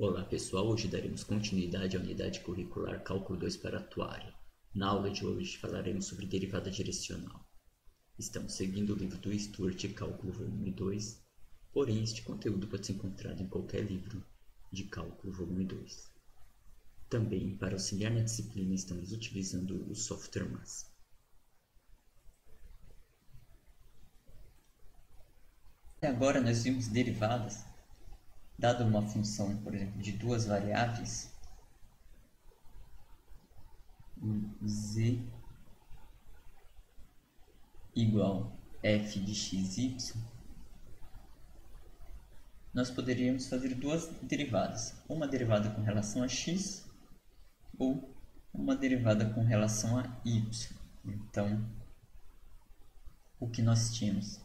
Olá pessoal, hoje daremos continuidade à unidade curricular Cálculo 2 para atuária. Na aula de hoje falaremos sobre derivada direcional. Estamos seguindo o livro do Stuart, Cálculo volume 2, porém este conteúdo pode ser encontrado em qualquer livro de Cálculo volume 2. Também, para auxiliar na disciplina, estamos utilizando o software MAS. Até agora nós vimos derivadas. Dado uma função, por exemplo, de duas variáveis, z igual f de xy, nós poderíamos fazer duas derivadas, uma derivada com relação a x ou uma derivada com relação a y. Então, o que nós tínhamos?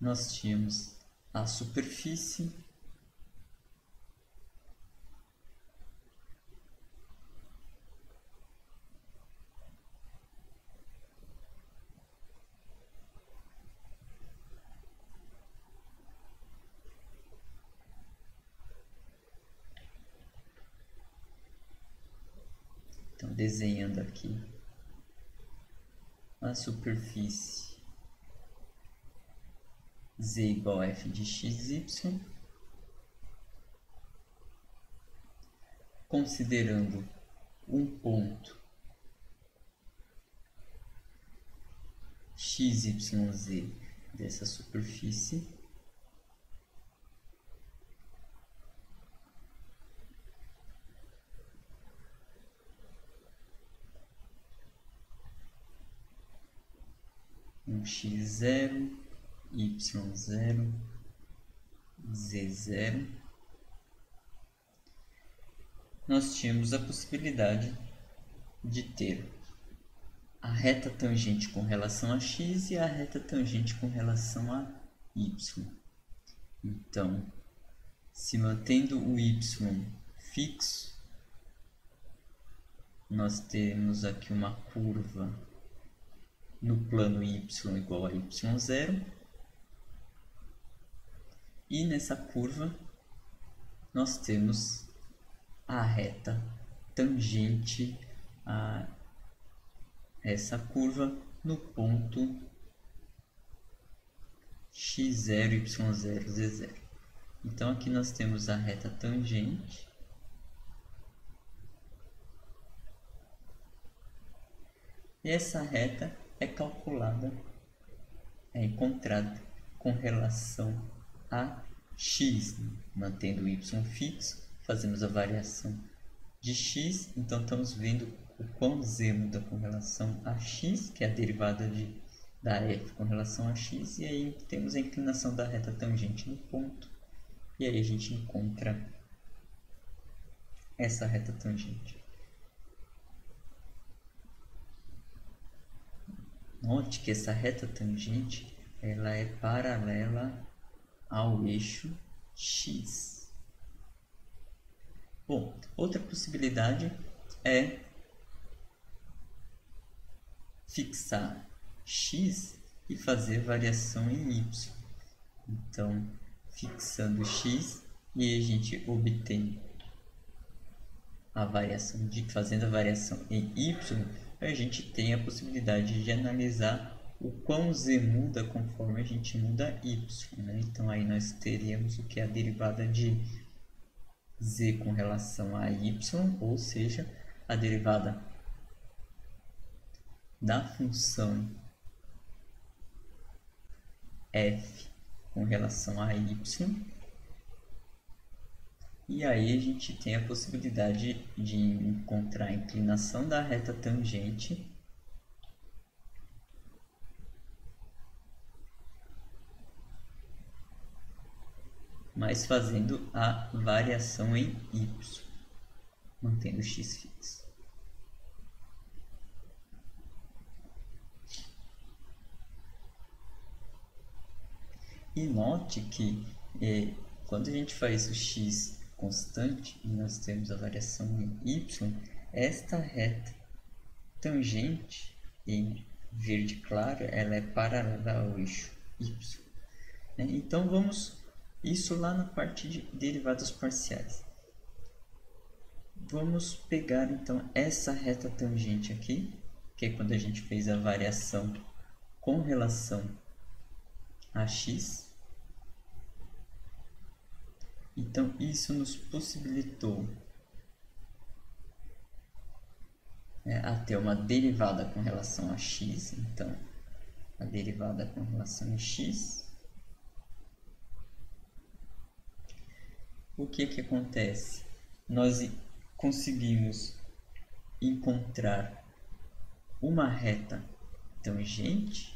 Nós tínhamos a superfície Então, desenhando aqui a superfície z igual a f de xy, considerando um ponto xyz dessa superfície, um x0, y0, z0, nós tínhamos a possibilidade de ter a reta tangente com relação a x e a reta tangente com relação a y. Então, se mantendo o y fixo, nós temos aqui uma curva no plano y igual a y0, e nessa curva nós temos a reta tangente a essa curva no ponto x0, y0, z0. Então aqui nós temos a reta tangente e essa reta é calculada, é encontrada com relação a x, mantendo o y fixo, fazemos a variação de x, então estamos vendo o quão z muda com relação a x, que é a derivada da f com relação a x, e aí temos a inclinação da reta tangente no ponto, e aí a gente encontra essa reta tangente. Note que essa reta tangente ela é paralela ao eixo x. Bom, outra possibilidade é fixar x e fazer variação em y. Então, fixando x, e a gente obtém a variação fazendo a variação em y, a gente tem a possibilidade de analisar o quão z muda conforme a gente muda y, né? Então aí nós teríamos o que é a derivada de z com relação a y, ou seja, a derivada da função f com relação a y, e aí a gente tem a possibilidade de encontrar a inclinação da reta tangente mas fazendo a variação em y, mantendo x fixo. E note que quando a gente faz o x constante e nós temos a variação em y, esta reta tangente em verde claro, ela é paralela ao eixo y, né? Então vamos isso lá na parte de derivadas parciais. vamos pegar então essa reta tangente aqui, que é quando a gente fez a variação com relação a x. Então, isso nos possibilitou a ter uma derivada com relação a x. Então, a derivada com relação a x. O que que acontece? Nós conseguimos encontrar uma reta tangente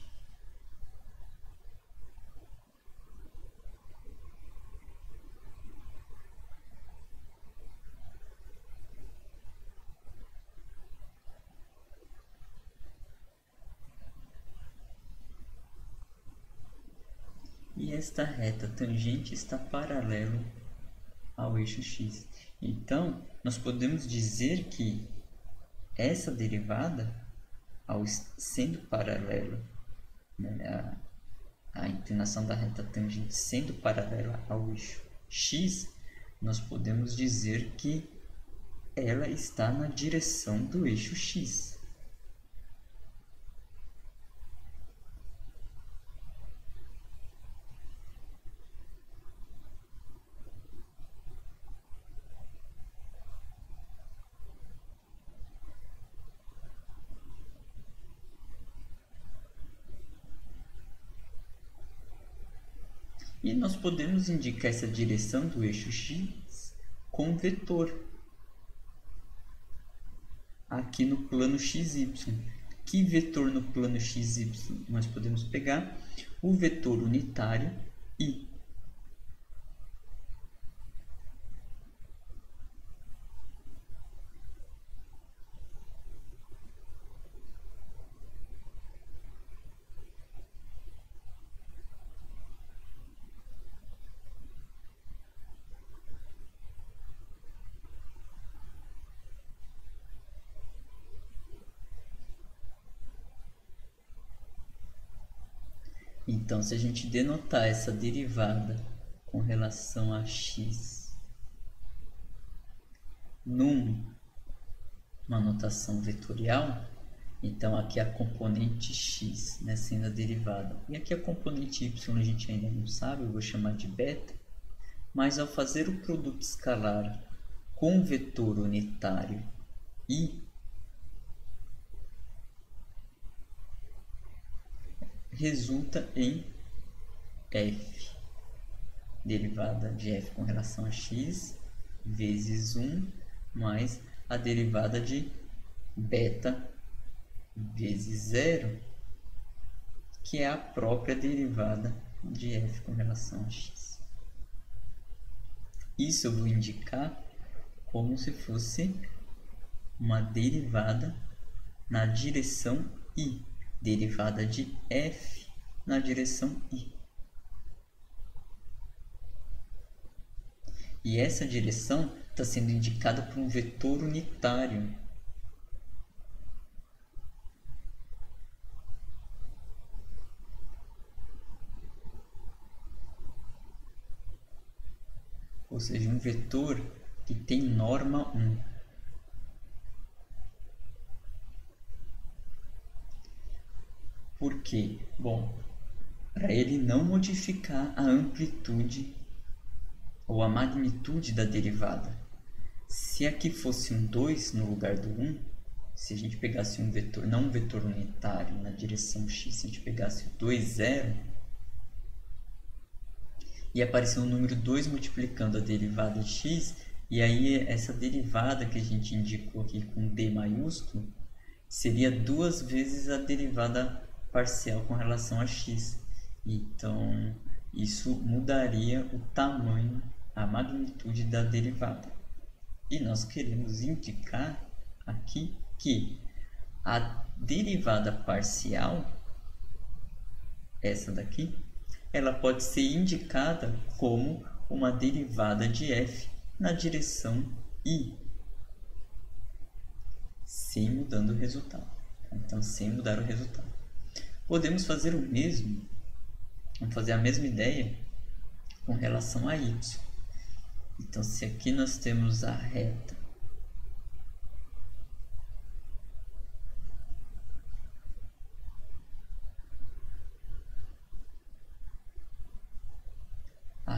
e esta reta tangente está paralelo ao eixo x. Então, nós podemos dizer que essa derivada, sendo paralelo, né, a inclinação da reta tangente sendo paralela ao eixo x, nós podemos dizer que ela está na direção do eixo x. E nós podemos indicar essa direção do eixo x com vetor. Aqui no plano xy. Que vetor no plano xy? Nós podemos pegar o vetor unitário I. Então, se a gente denotar essa derivada com relação a x numa notação vetorial, então aqui a componente x, né, sendo a derivada, e aqui a componente y a gente ainda não sabe, eu vou chamar de beta, mas ao fazer o produto escalar com o vetor unitário i, resulta em f, derivada de f com relação a x, vezes 1, mais a derivada de beta vezes 0, que é a própria derivada de f com relação a x. Isso eu vou indicar como se fosse uma derivada na direção i, derivada de f na direção i. E essa direção está sendo indicada por um vetor unitário. Ou seja, um vetor que tem norma 1. Por quê? Bom, para ele não modificar a amplitude ou a magnitude da derivada. Se aqui fosse um 2 no lugar do 1, se a gente pegasse um vetor, não um vetor unitário na direção x, se a gente pegasse o 2, 0, e aparecer o número 2 multiplicando a derivada de x, e aí essa derivada que a gente indicou aqui com D maiúsculo, seria 2 vezes a derivada parcial com relação a x. Então, isso mudaria o tamanho, a magnitude da derivada. E nós queremos indicar aqui que a derivada parcial, essa daqui, ela pode ser indicada como uma derivada de f na direção i, sem mudando o resultado. Então, sem mudar o resultado. Podemos fazer o mesmo, vamos fazer a mesma ideia com relação a y. Então, se aqui nós temos a reta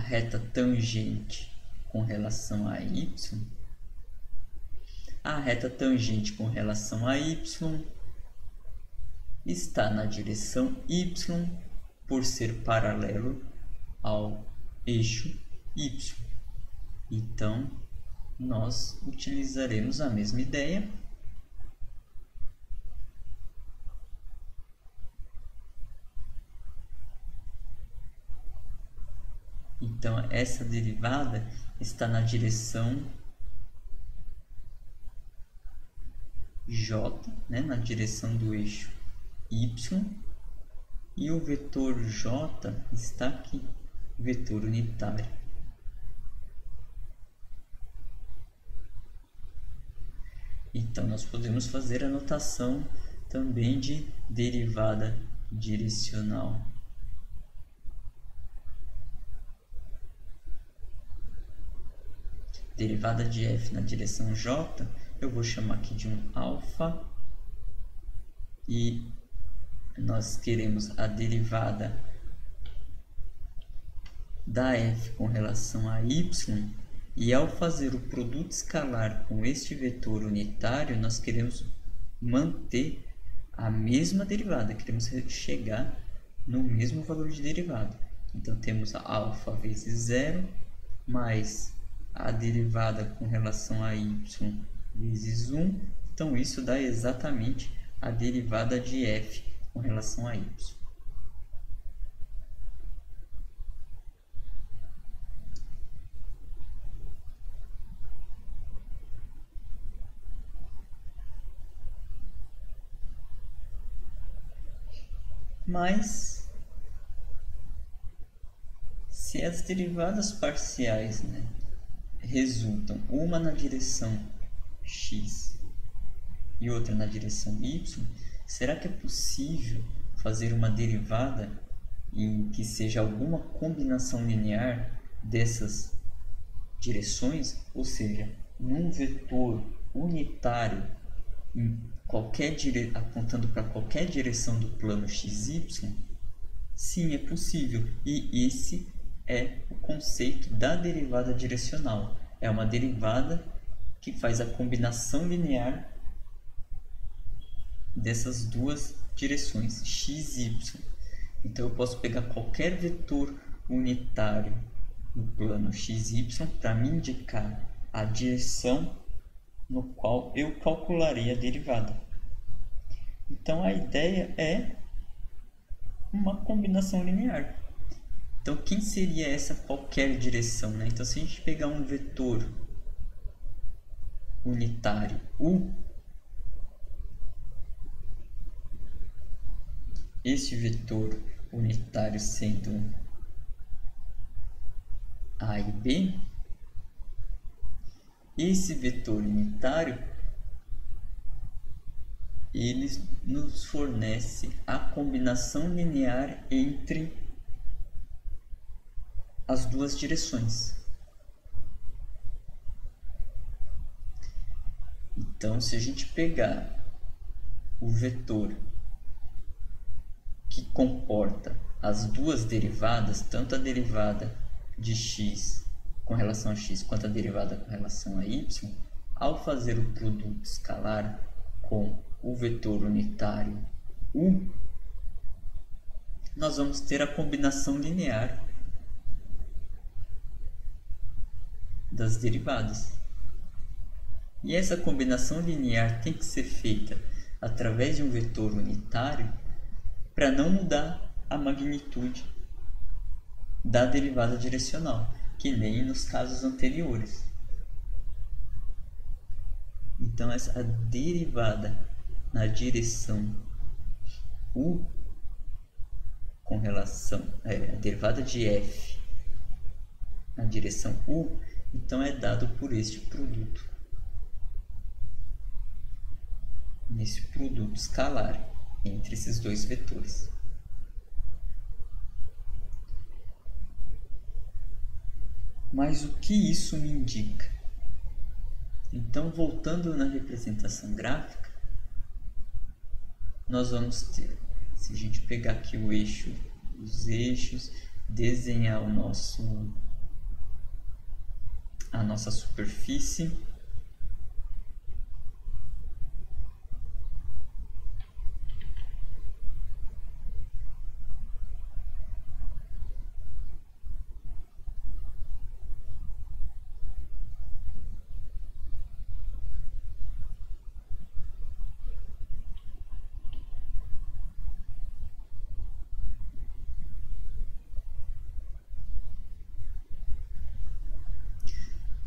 reta tangente com relação a y, a reta tangente com relação a y está na direção y por ser paralelo ao eixo y. Então, nós utilizaremos a mesma ideia. Então, essa derivada está na direção j, né, na direção do eixo y, e o vetor j está aqui, vetor unitário. Então, nós podemos fazer a notação também de derivada direcional. Derivada de f na direção j, eu vou chamar aqui de um alfa, e nós queremos a derivada da f com relação a y, e ao fazer o produto escalar com este vetor unitário, nós queremos manter a mesma derivada, queremos chegar no mesmo valor de derivada. Então, temos a alfa vezes 0, mais a derivada com relação a y vezes 1. Então, isso dá exatamente a derivada de f com relação a y. Mas, se as derivadas parciais, né, resultam uma na direção x e outra na direção y, será que é possível fazer uma derivada em que seja alguma combinação linear dessas direções? Ou seja, num vetor unitário em apontando para qualquer direção do plano xy? Sim, é possível. E esse é o conceito da derivada direcional. É uma derivada que faz a combinação linear dessas duas direções, x e y. Então, eu posso pegar qualquer vetor unitário no plano xy para me indicar a direção no qual eu calcularei a derivada. Então, a ideia é uma combinação linear. Então, quem seria essa qualquer direção, né? Então, se a gente pegar um vetor unitário u, este vetor unitário sendo a e b, esse vetor unitário ele nos fornece a combinação linear entre as duas direções. Então, se a gente pegar o vetor que comporta as duas derivadas, tanto a derivada de x com relação a x quanto a derivada com relação a y, ao fazer o produto escalar com o vetor unitário u, nós vamos ter a combinação linear das derivadas. E essa combinação linear tem que ser feita através de um vetor unitário para não mudar a magnitude da derivada direcional, que nem nos casos anteriores. Então, essa derivada na direção u com relação a derivada de f na direção u, então é dado por este produto, nesse produto escalar entre esses dois vetores. Mas o que isso me indica? Então, voltando na representação gráfica, nós vamos ter, se a gente pegar aqui o eixo, os eixos, desenhar o nosso a nossa superfície.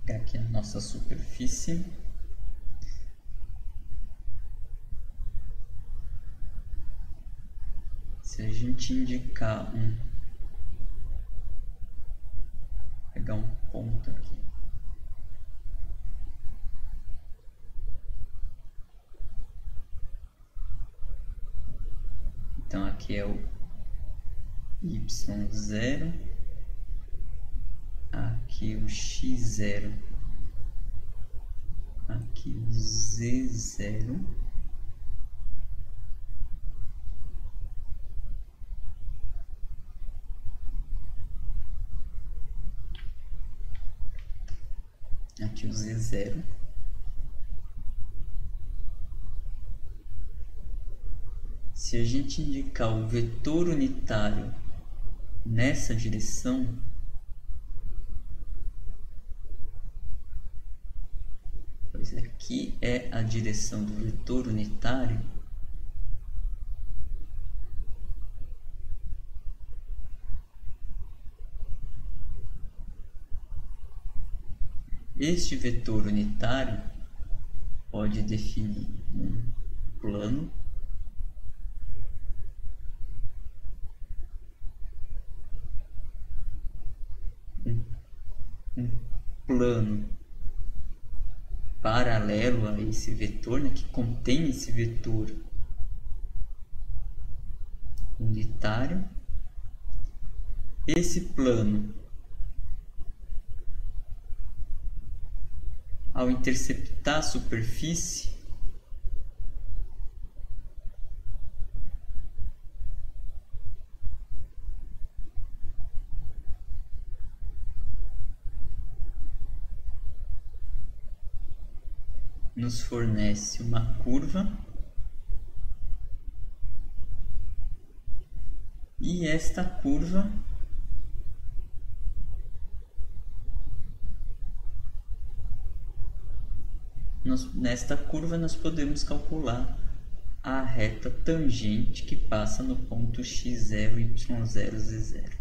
Aqui a nossa superfície. Se a gente indicar pegar um ponto aqui. Então aqui é o y0, aqui o x0, aqui o z0, aqui o z0. Se a gente indicar o vetor unitário nessa direção, pois aqui é a direção do vetor unitário, este vetor unitário pode definir um plano paralelo a esse vetor, né, que contém esse vetor unitário. Esse plano, ao interceptar a superfície, nos fornece uma curva, e esta curva nesta curva nós podemos calcular a reta tangente que passa no ponto x0, y0, z0.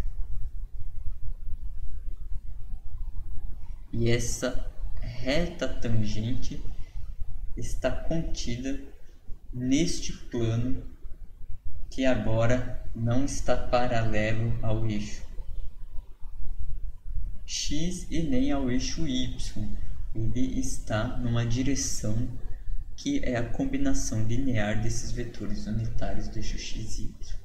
E essa reta tangente está contida neste plano que agora não está paralelo ao eixo x e nem ao eixo y. Ele está numa direção que é a combinação linear desses vetores unitários do eixo x e y.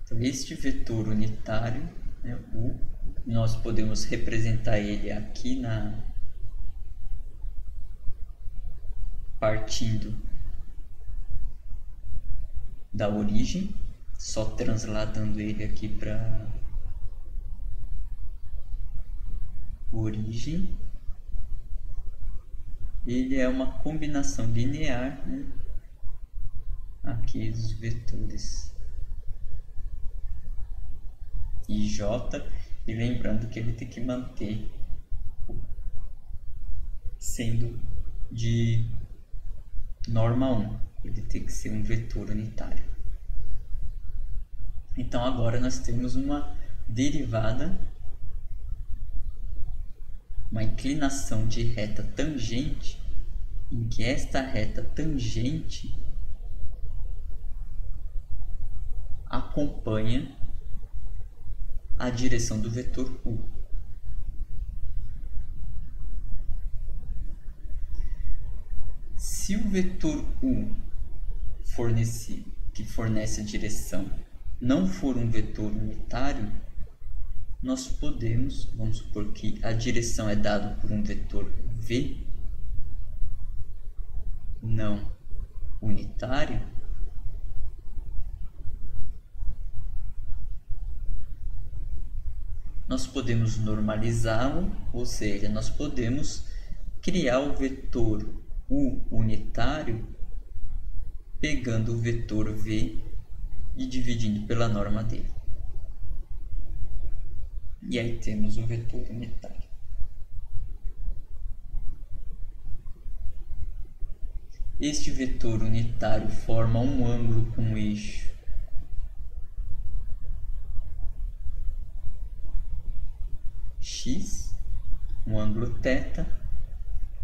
Então, este vetor unitário, né, nós podemos representar ele aqui partindo da origem, só transladando ele aqui para origem. Ele é uma combinação linear, né, aqui dos vetores I, J, e lembrando que ele tem que manter sendo de norma 1, ele tem que ser um vetor unitário. Então agora nós temos uma derivada, uma inclinação de reta tangente, em que esta reta tangente acompanha a direção do vetor U. Se o vetor U que fornece a direção não for um vetor unitário, nós podemos, vamos supor que a direção é dada por um vetor V não unitário, nós podemos normalizá-lo, ou seja, nós podemos criar o vetor U unitário pegando o vetor V e dividindo pela norma dele. E aí temos o vetor unitário. Este vetor unitário forma um ângulo com eixo x, um ângulo θ,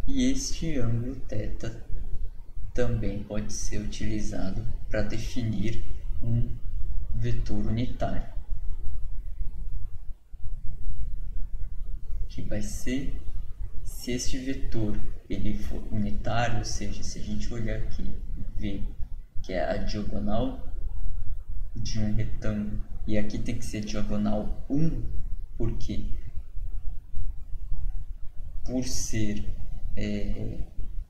e este ângulo θ também pode ser utilizado para definir um vetor unitário, que vai ser, se este vetor ele for unitário, ou seja, se a gente olhar aqui, V, que é a diagonal de um retângulo, e aqui tem que ser diagonal 1, porque por ser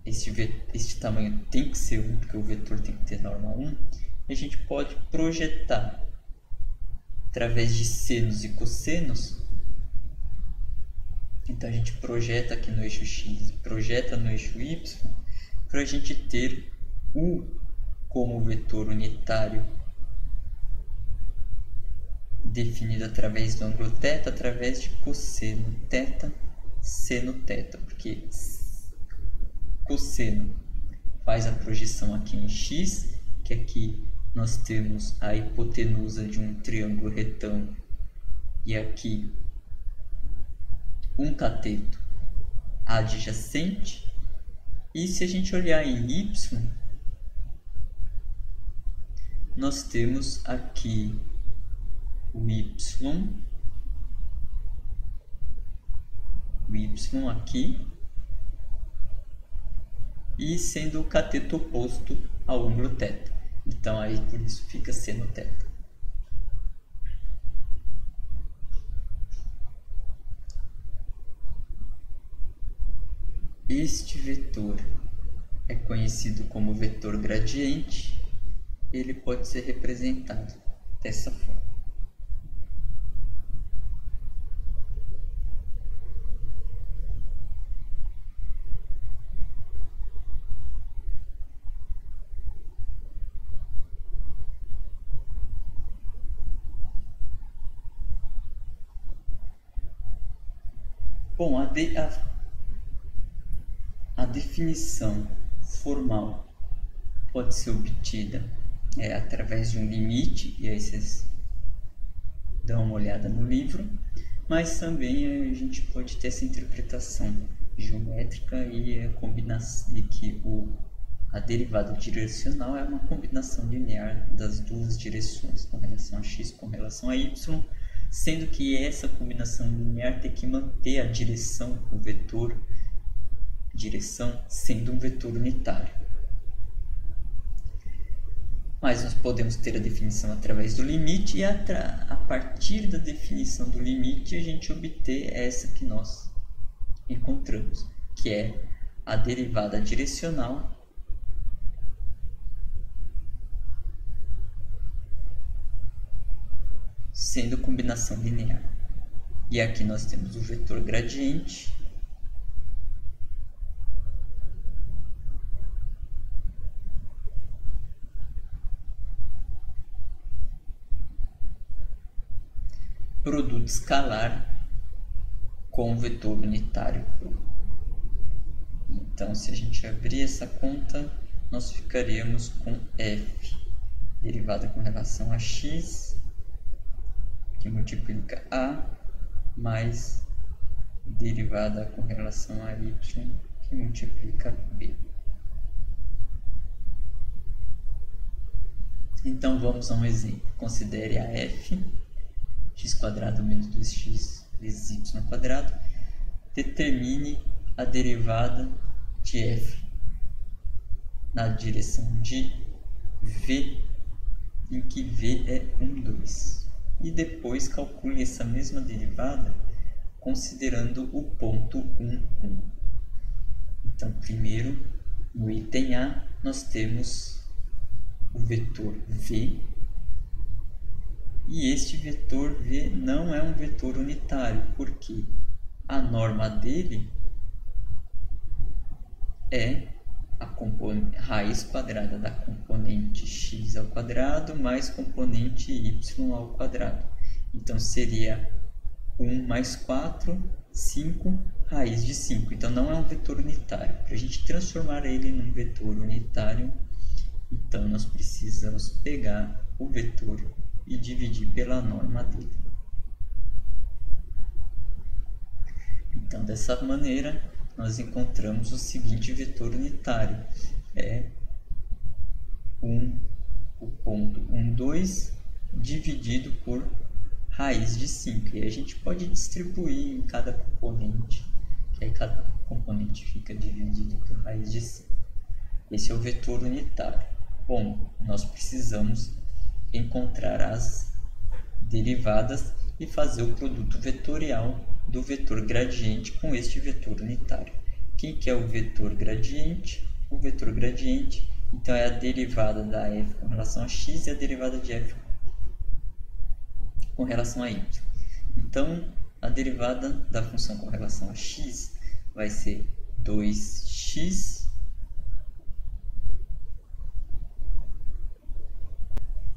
este tamanho tem que ser 1, porque o vetor tem que ter norma 1, a gente pode projetar através de senos e cossenos. Então a gente projeta aqui no eixo x, projeta no eixo y, para a gente ter U como vetor unitário definido através do ângulo θ, através de cosseno θ, seno θ, porque cosseno faz a projeção aqui em x, que aqui nós temos a hipotenusa de um triângulo retângulo, e aqui um cateto adjacente. E se a gente olhar em y, nós temos aqui o y aqui, e sendo o cateto oposto ao ângulo θ. Então aí por isso fica seno θ. Este vetor é conhecido como vetor gradiente. Ele pode ser representado dessa forma. Bom, a definição formal pode ser obtida através de um limite, e aí vocês dão uma olhada no livro, mas também a gente pode ter essa interpretação geométrica e a combinação, e que a derivada direcional é uma combinação linear das duas direções, com relação a x, com relação a y, sendo que essa combinação linear tem que manter a direção, o vetor direção, sendo um vetor unitário. Mas nós podemos ter a definição através do limite, e a partir da definição do limite a gente obter essa que nós encontramos, que é a derivada direcional sendo combinação linear. E aqui nós temos o vetor gradiente produto escalar com o vetor unitário. Então, se a gente abrir essa conta, nós ficaríamos com f derivada com relação a x, que multiplica a, mais derivada com relação a y, que multiplica b. Então, vamos a um exemplo. Considere a f, x² menos 2x vezes y². Determine a derivada de f na direção de v, em que v é 1, 2. E depois calcule essa mesma derivada considerando o ponto 1, 1. Então, primeiro, no item A, nós temos o vetor v, E este vetor V não é um vetor unitário, porque a norma dele é a raiz quadrada da componente x ao quadrado mais componente y ao quadrado. Então, seria 1 mais 4, 5, raiz de 5. Então, não é um vetor unitário. Para a gente transformar ele num vetor unitário, então nós precisamos pegar o vetor e dividir pela norma dele. Então, dessa maneira, nós encontramos o seguinte vetor unitário. É o ponto 1, 2 dividido por raiz de 5. E a gente pode distribuir em cada componente, que aí cada componente fica dividido por raiz de 5. Esse é o vetor unitário. Bom, nós precisamos encontrar as derivadas e fazer o produto vetorial do vetor gradiente com este vetor unitário. Quem que é o vetor gradiente? O vetor gradiente, então, é a derivada da f com relação a x e a derivada de f com relação a y. Então, a derivada da função com relação a x vai ser 2x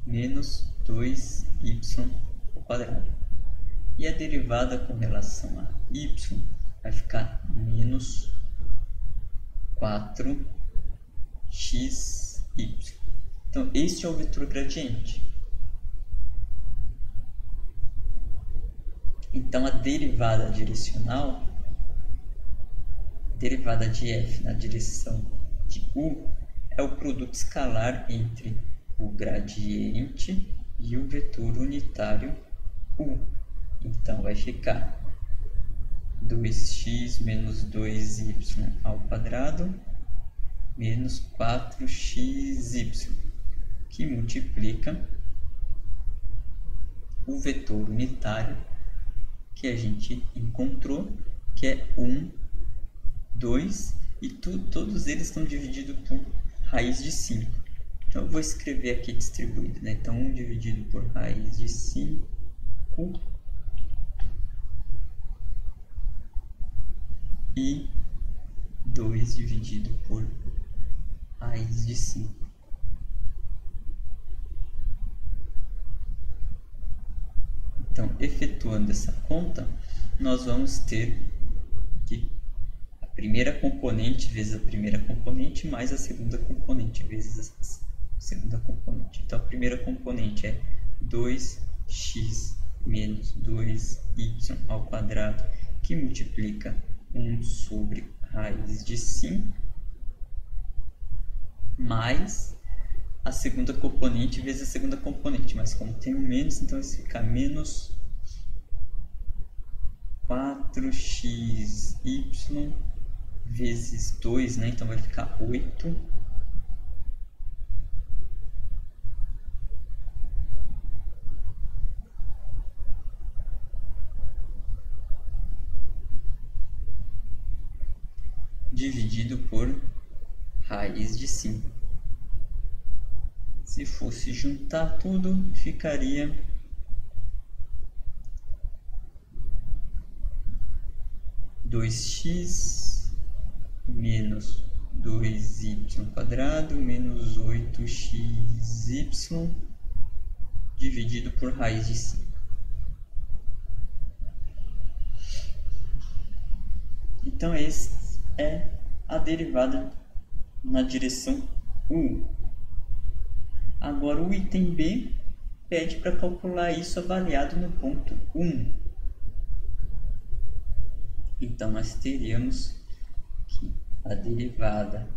menos 2y ao quadrado. E a derivada com relação a y vai ficar menos 4xy. Então, este é o vetor gradiente. Então, a derivada direcional, derivada de f na direção de u, é o produto escalar entre o gradiente e o vetor unitário u. Então, vai ficar 2x menos 2y ao quadrado menos 4xy, que multiplica o vetor unitário que a gente encontrou, que é 1, 2, e todos eles estão divididos por raiz de 5. Então, eu vou escrever aqui distribuído, né? Então, 1 dividido por raiz de 5 e 2 dividido por raiz de 5. Então, efetuando essa conta, nós vamos ter que a primeira componente vezes a primeira componente mais a segunda componente vezes a segunda componente. Então, a primeira componente é 2x menos 2y ao quadrado, que multiplica 1 sobre raiz de 5, mais a segunda componente vezes a segunda componente, mas como tem um menos, então vai ficar menos 4xy vezes 2, né? Então vai ficar 8 dividido por raiz de 5. Se fosse juntar tudo, ficaria 2x menos 2y quadrado menos 8xy dividido por raiz de 5. Então, esse é a derivada na direção u. Agora, o item B pede para calcular isso avaliado no ponto 1. Então, nós teríamos que a derivada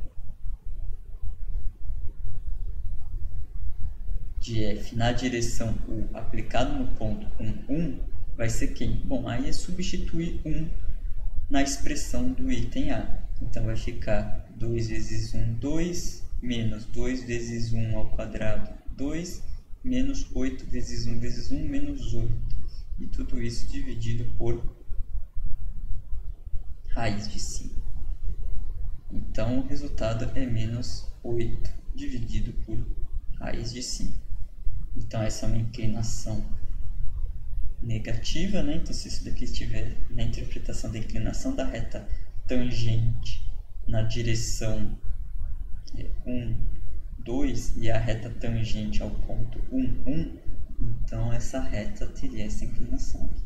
de f na direção u aplicado no ponto 1 vai ser quem? Bom, aí é substituir 1 na expressão do item A. Então, vai ficar 2 vezes 1, 2, menos 2 vezes 1 ao quadrado, 2, menos 8 vezes 1 vezes 1, menos 8. E tudo isso dividido por raiz de 5. Então, o resultado é menos 8 dividido por raiz de 5. Então, essa é uma inclinação negativa, né? Então, se isso daqui estiver na interpretação da inclinação da reta tangente na direção 1, 2 e a reta tangente ao ponto 1, 1, então essa reta teria essa inclinação aqui.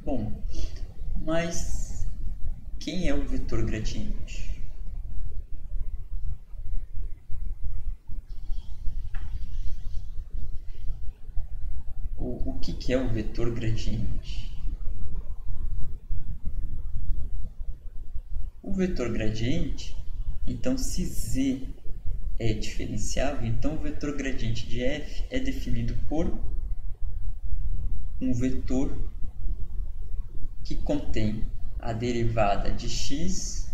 Bom, mas quem é o vetor gradiente? O que é o vetor gradiente? O vetor gradiente, então se z é diferenciável, então o vetor gradiente de f é definido por um vetor que contém a derivada de x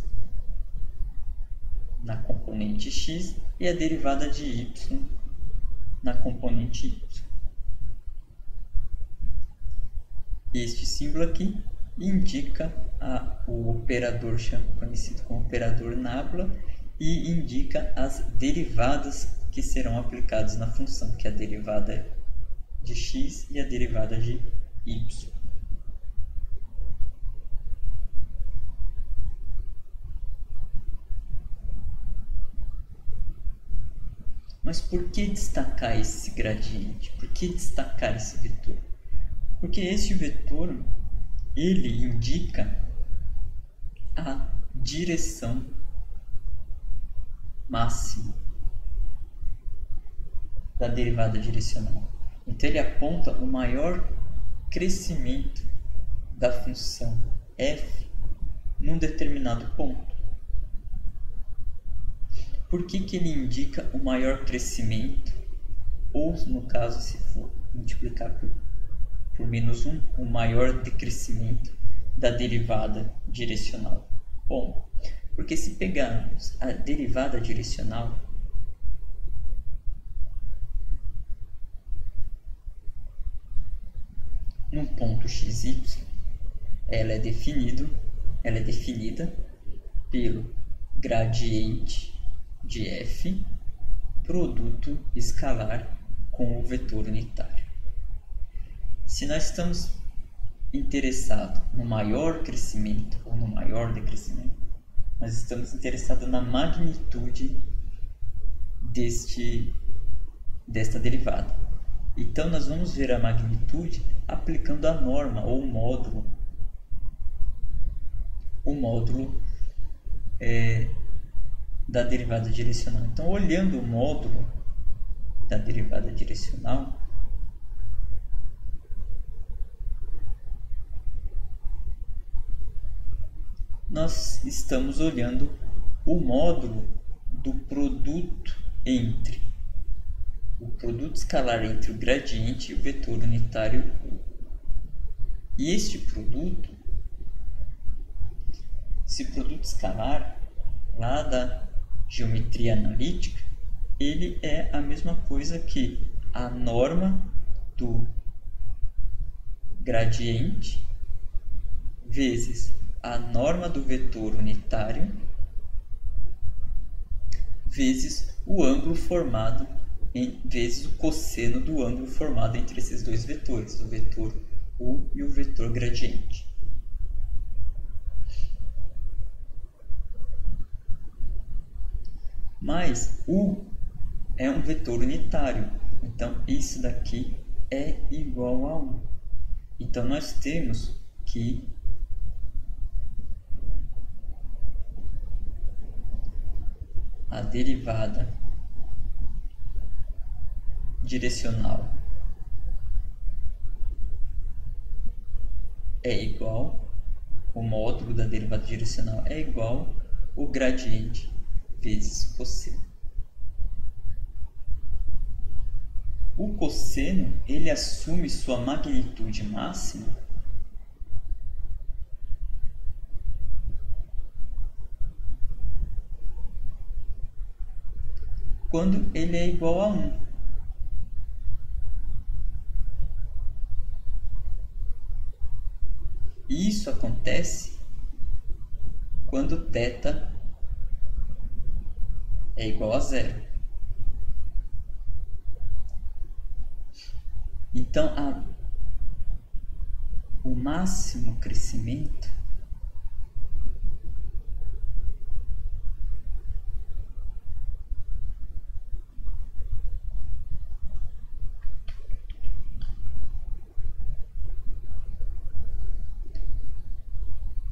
na componente x e a derivada de y na componente y. Este símbolo aqui indica o operador conhecido como operador nabla e indica as derivadas que serão aplicadas na função, que é a derivada de x e a derivada de y. Mas por que destacar esse gradiente? Por que destacar esse vetor? Porque esse vetor, ele indica a direção máxima da derivada direcional. Então ele aponta o maior crescimento da função f num determinado ponto. Por que ele indica o maior crescimento? Ou, no caso, se for multiplicar por menos 1, o maior decrescimento da derivada direcional? Bom, porque se pegarmos a derivada direcional, num ponto xy, ela é definida pelo gradiente de f produto escalar com o vetor unitário. Se nós estamos interessados no maior crescimento ou no maior decrescimento, nós estamos interessados na magnitude desta derivada. Então, nós vamos ver a magnitude aplicando a norma ou o módulo da derivada direcional. Então, olhando o módulo da derivada direcional, nós estamos olhando o módulo do produto escalar entre o gradiente e o vetor unitário U. E este produto, esse produto escalar, lá da geometria analítica, ele é a mesma coisa que a norma do gradiente vezes a norma do vetor unitário vezes o ângulo formado vezes o cosseno do ângulo formado entre esses dois vetores, o vetor U e o vetor gradiente. Mas U é um vetor unitário, então isso daqui é igual a 1. Então nós temos que a derivada direcional é igual, o módulo da derivada direcional é igual o gradiente vezes cosseno. O cosseno, ele assume sua magnitude máxima quando ele é igual a 1. E isso acontece quando θ é igual a zero. Então, o máximo crescimento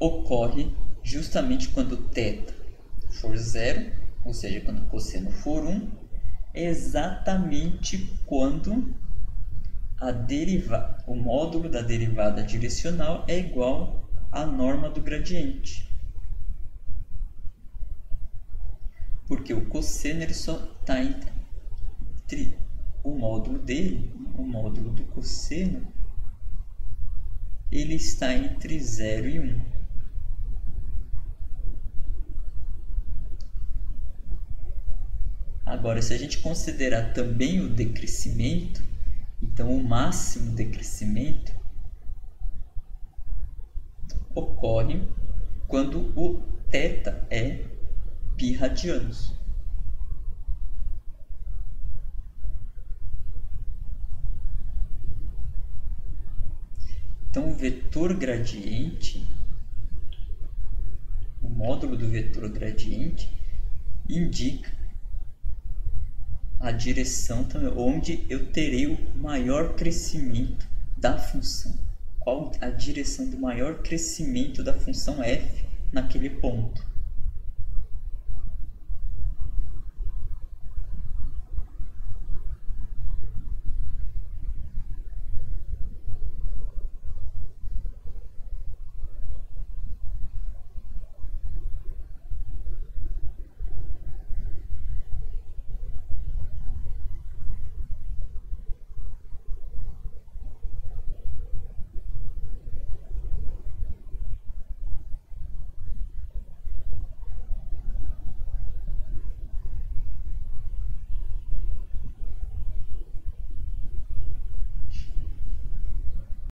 ocorre justamente quando θ for zero, ou seja, quando o cosseno for 1, é exatamente quando o módulo da derivada direcional é igual à norma do gradiente. Porque o cosseno ele só está entre o módulo dele, o módulo do cosseno, ele está entre 0 e 1. Agora, se a gente considerar também o decrescimento, então o máximo decrescimento ocorre quando o θ é π radianos. Então o vetor gradiente, o módulo do vetor gradiente, indica a direção também, onde eu terei o maior crescimento da função. Qual a direção do maior crescimento da função f naquele ponto.